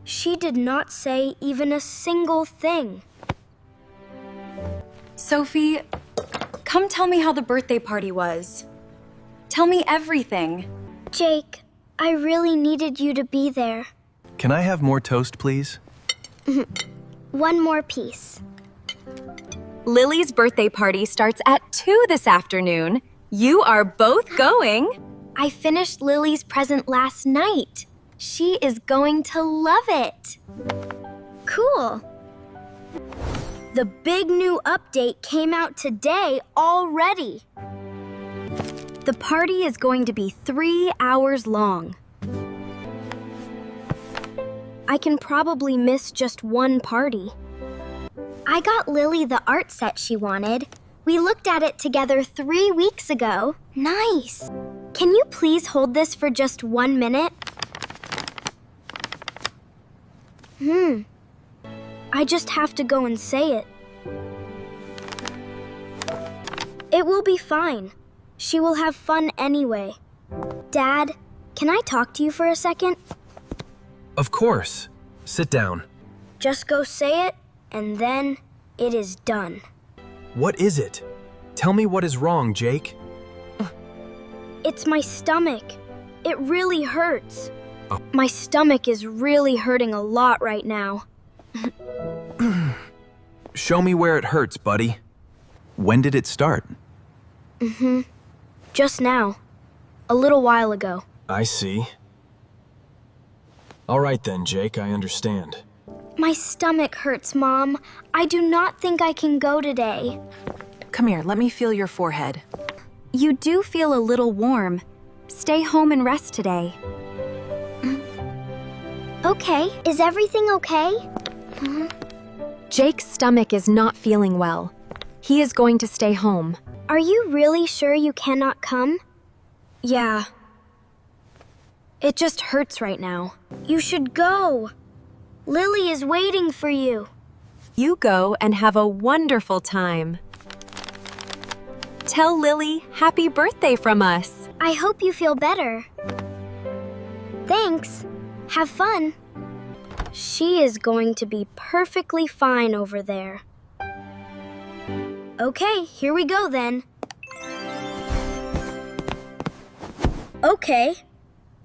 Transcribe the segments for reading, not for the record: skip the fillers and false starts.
She did not say even a single thing. Sophie, come tell me how the birthday party was. Tell me everything. Jake, I really needed you to be there. Can I have more toast, please? One more piece. Lily's birthday party starts at 2 this afternoon. You are both going. I finished Lily's present last night. She is going to love it. Cool. The big new update came out today already. The party is going to be 3 hours long. I can probably miss just one party. I got Lily the art set she wanted. We looked at it together 3 weeks ago. Nice. Can you please hold this for just 1 minute? I just have to go and say it. It will be fine. She will have fun anyway. Dad, can I talk to you for a second? Of course. Sit down. Just go say it, and then it is done. What is it? Tell me what is wrong, Jake. It's my stomach. It really hurts. Oh. My stomach is really hurting a lot right now. Show me where it hurts, buddy. When did it start? Just now. A little while ago. I see. All right then, Jake, I understand. My stomach hurts, Mom. I do not think I can go today. Come here, let me feel your forehead. You do feel a little warm. Stay home and rest today. Okay, is everything okay? Jake's stomach is not feeling well. He is going to stay home. Are you really sure you cannot come? Yeah. It just hurts right now. You should go. Lily is waiting for you. You go and have a wonderful time. Tell Lily happy birthday from us. I hope you feel better. Thanks. Have fun. She is going to be perfectly fine over there. Okay, here we go then. Okay,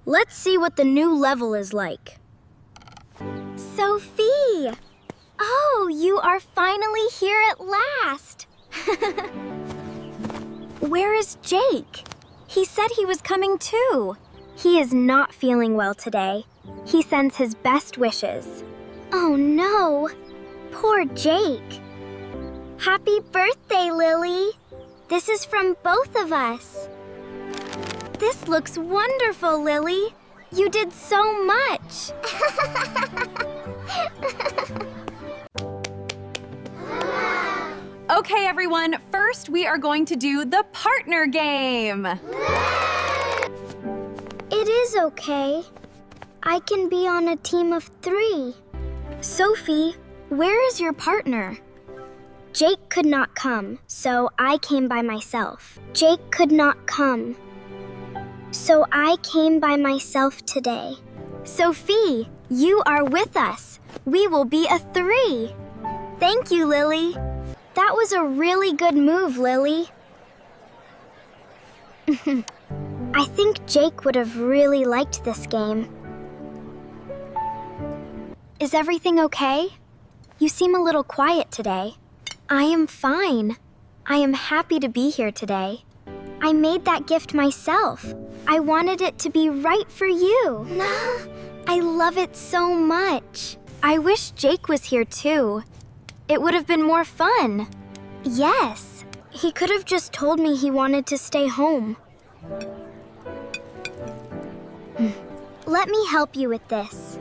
let's see what the new level is like. Sophie! Oh, you are finally here at last. Where is Jake? He said he was coming too. He is not feeling well today. He sends his best wishes. Oh no, poor Jake. Happy birthday, Lily. This is from both of us. This looks wonderful, Lily. You did so much. Okay, everyone, first we are going to do the partner game. It is okay. I can be on a team of 3. Sophie, where is your partner? Jake could not come, so I came by myself. Jake could not come, so I came by myself today. Sophie, you are with us. We will be a 3. Thank you, Lily. That was a really good move, Lily. I think Jake would have really liked this game. Is everything okay? You seem a little quiet today. I am fine. I am happy to be here today. I made that gift myself. I wanted it to be right for you. I love it so much. I wish Jake was here too. It would have been more fun. Yes. He could have just told me he wanted to stay home. Let me help you with this.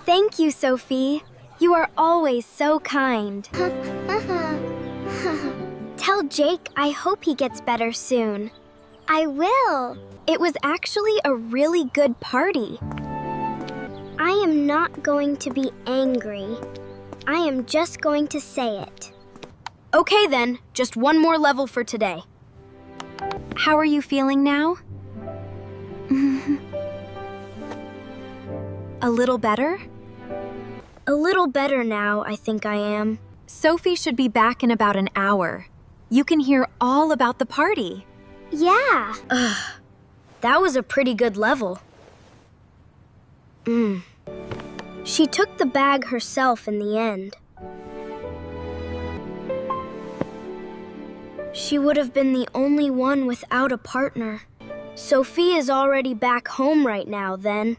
Thank you, Sophie. You are always so kind. Tell Jake I hope he gets better soon. I will. It was actually a really good party. I am not going to be angry. I am just going to say it. Okay then, just one more level for today. How are you feeling now? A little better? A little better now, I think I am. Sophie should be back in about an hour. You can hear all about the party. Yeah. That was a pretty good level. She took the bag herself in the end. She would have been the only one without a partner. Sophie is already back home right now, then.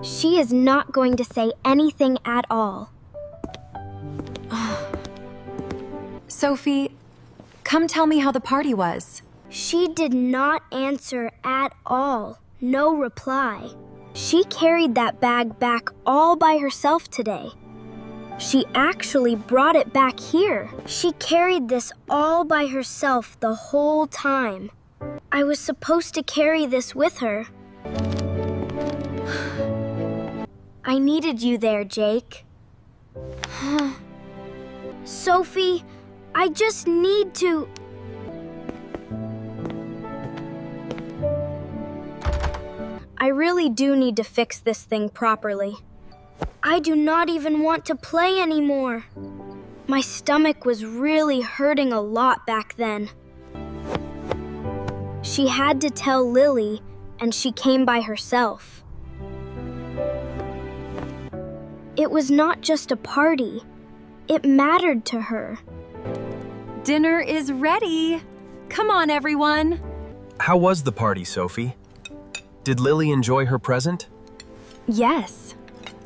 She is not going to say anything at all. Sophie, come tell me how the party was. She did not answer at all. No reply. She carried that bag back all by herself today. She actually brought it back here. She carried this all by herself the whole time. I was supposed to carry this with her. I needed you there, Jake. Sophie, I just need to... I really do need to fix this thing properly. I do not even want to play anymore. My stomach was really hurting a lot back then. She had to tell Lily, and she came by herself. It was not just a party. It mattered to her. Dinner is ready. Come on, everyone. How was the party, Sophie? Did Lily enjoy her present? Yes.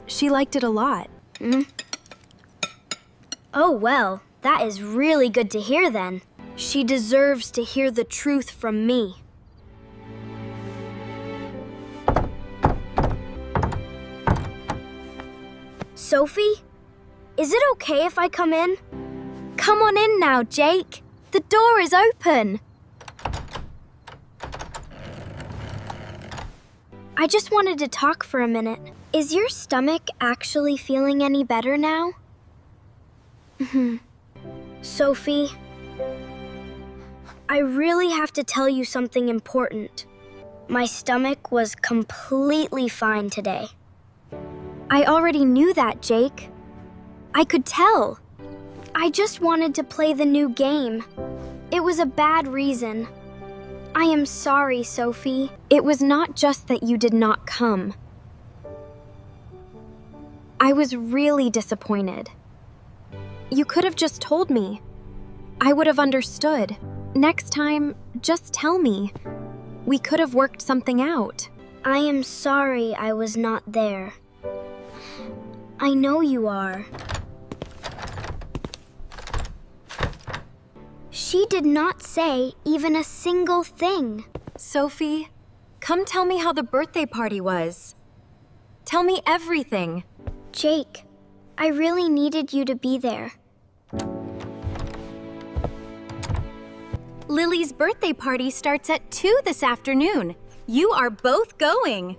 She liked it a lot. Oh, well, that is really good to hear then. She deserves to hear the truth from me. Sophie, is it okay if I come in? Come on in now, Jake. The door is open. I just wanted to talk for a minute. Is your stomach actually feeling any better now? Sophie, I really have to tell you something important. My stomach was completely fine today. I already knew that, Jake. I could tell. I just wanted to play the new game. It was a bad reason. I am sorry, Sophie. It was not just that you did not come. I was really disappointed. You could have just told me. I would have understood. Next time, just tell me. We could have worked something out. I am sorry I was not there. I know you are. She did not say even a single thing. Sophie, come tell me how the birthday party was. Tell me everything. Jake, I really needed you to be there. Lily's birthday party starts at 2 this afternoon. You are both going.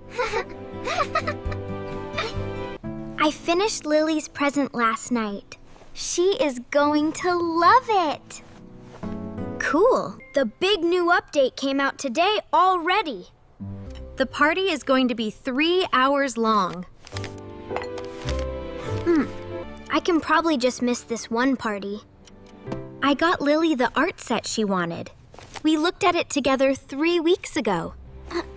I finished Lily's present last night. She is going to love it. Cool. The big new update came out today already. The party is going to be 3 hours long. I can probably just miss this one party. I got Lily the art set she wanted. We looked at it together 3 weeks ago.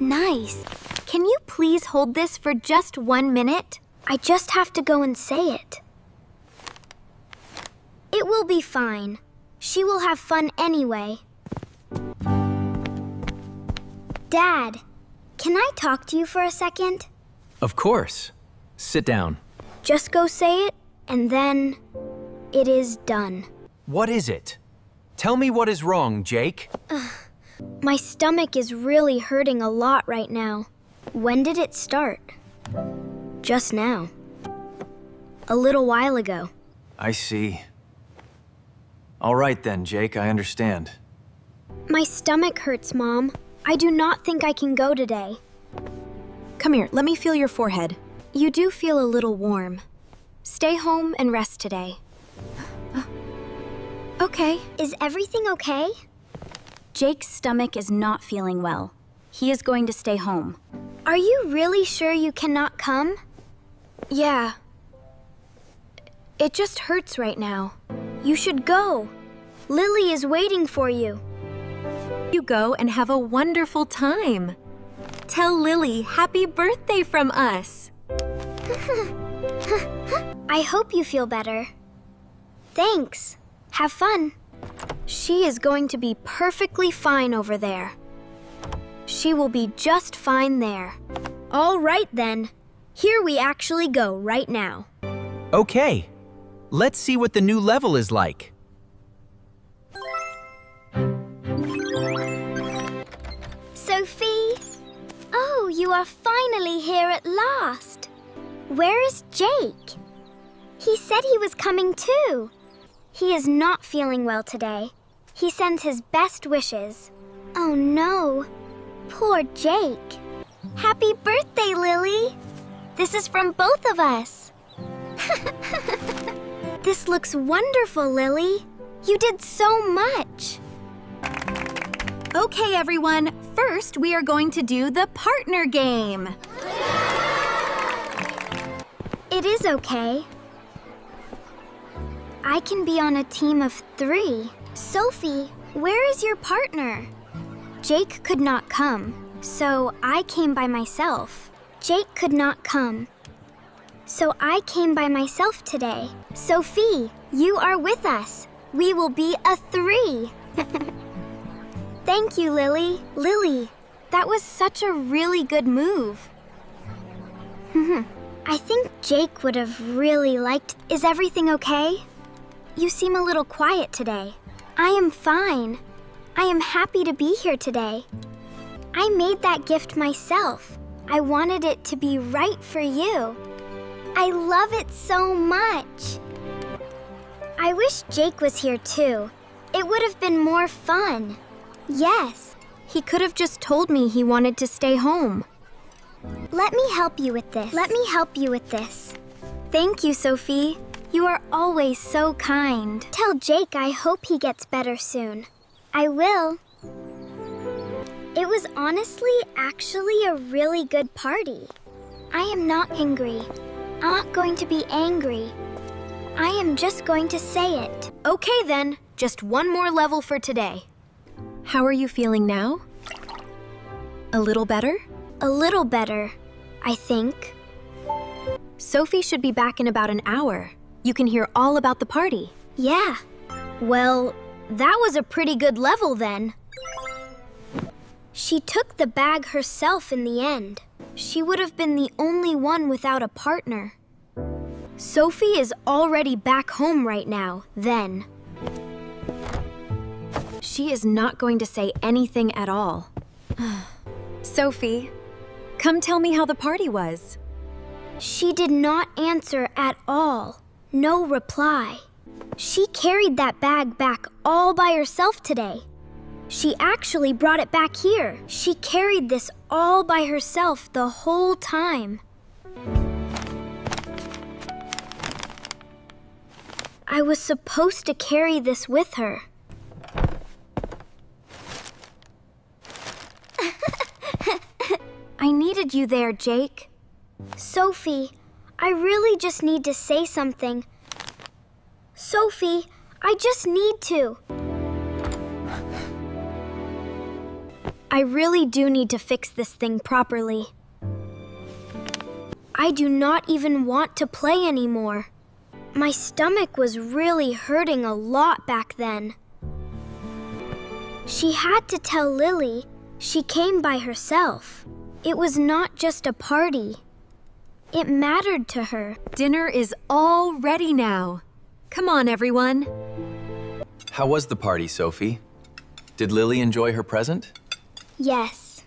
Nice. Can you please hold this for just 1 minute? I just have to go and say it. It will be fine. She will have fun anyway. Dad, can I talk to you for a second? Of course. Sit down. Just go say it, and then it is done. What is it? Tell me what is wrong, Jake. My stomach is really hurting a lot right now. When did it start? Just now. A little while ago. I see. All right then, Jake, I understand. My stomach hurts, Mom. I do not think I can go today. Come here, let me feel your forehead. You do feel a little warm. Stay home and rest today. Okay. Is everything okay? Jake's stomach is not feeling well. He is going to stay home. Are you really sure you cannot come? Yeah. It just hurts right now. You should go. Lily is waiting for you. You go and have a wonderful time. Tell Lily happy birthday from us. I hope you feel better. Thanks. Have fun. She is going to be perfectly fine over there. She will be just fine there. All right then. Here we actually go right now. Okay, let's see what the new level is like. Sophie! Oh, you are finally here at last. Where is Jake? He said he was coming too. He is not feeling well today. He sends his best wishes. Oh no, poor Jake. Happy birthday, Lily. This is from both of us. This looks wonderful, Lily. You did so much. Okay, everyone. First, we are going to do the partner game. It is okay. I can be on a team of 3. Sophie, where is your partner? Jake could not come, so I came by myself. Jake could not come, so I came by myself today. Sophie, you are with us. We will be a 3. Thank you, Lily. Lily, that was such a really good move. I think Jake would have really liked... Is everything okay? You seem a little quiet today. I am fine. I am happy to be here today. I made that gift myself. I wanted it to be right for you. I love it so much. I wish Jake was here too. It would have been more fun. Yes. He could have just told me he wanted to stay home. Let me help you with this. Let me help you with this. Thank you, Sophie. You are always so kind. Tell Jake I hope he gets better soon. I will. It was honestly actually a really good party. I am not angry. I'm not going to be angry. I am just going to say it. Okay then, just one more level for today. How are you feeling now? A little better? A little better, I think. Sophie should be back in about an hour. You can hear all about the party. Yeah. Well, that was a pretty good level then. She took the bag herself in the end. She would have been the only one without a partner. Sophie is already back home right now, then. She is not going to say anything at all. Sophie, come tell me how the party was. She did not answer at all. No reply. She carried that bag back all by herself today. She actually brought it back here. She carried this all by herself the whole time. I was supposed to carry this with her. I needed you there, Jake. Sophie, I really just need to say something. Sophie, I just need to. I really do need to fix this thing properly. I do not even want to play anymore. My stomach was really hurting a lot back then. She had to tell Lily she came by herself. It was not just a party. It mattered to her. Dinner is all ready now. Come on, everyone. How was the party, Sophie? Did Lily enjoy her present? Yes,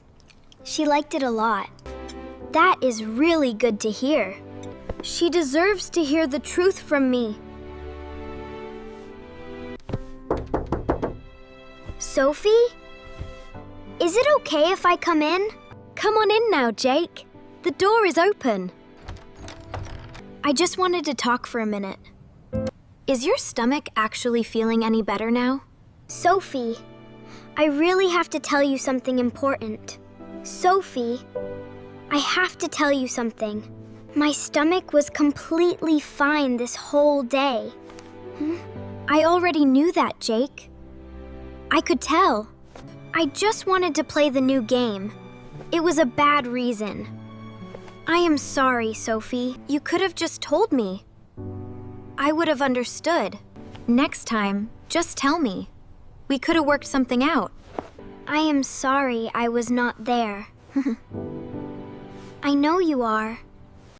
she liked it a lot. That is really good to hear. She deserves to hear the truth from me. Sophie? Is it okay if I come in? Come on in now, Jake. The door is open. I just wanted to talk for a minute. Is your stomach actually feeling any better now? Sophie, I really have to tell you something important. Sophie, I have to tell you something. My stomach was completely fine this whole day. I already knew that, Jake. I could tell. I just wanted to play the new game. It was a bad reason. I am sorry, Sophie. You could have just told me. I would have understood. Next time, just tell me. We could have worked something out. I am sorry I was not there. I know you are.